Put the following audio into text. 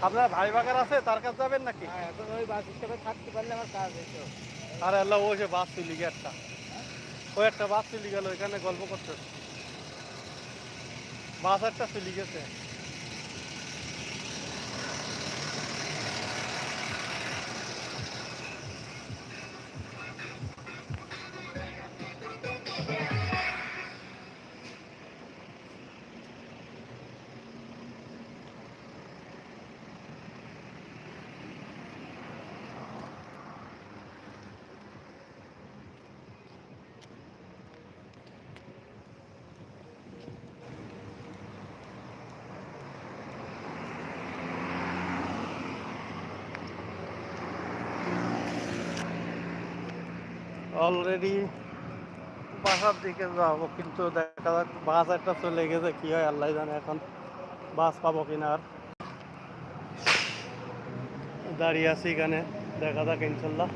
আপনার ভাই বাগার আছে, তার কাছে যাবেন নাকি? এখন ওই বাস হিসেবে থাকতে পারলে আমার কাজ হইতো। আরে আল্লাহ, ওই যে বাস চলে গিয়ে একটা, ওই একটা বাস চলে গেল, এখানে গল্প করতে। বাস একটা চলে গেছে। অলরেডি বাসার দিকে যাবো, কিন্তু দেখা যাক বাস একটা চলে গেছে, কি হয় আল্লাহ জানে। এখন বাস পাবো কিনা। আর দাঁড়িয়ে আছি এখানে, দেখা যাক ইনশাল্লাহ।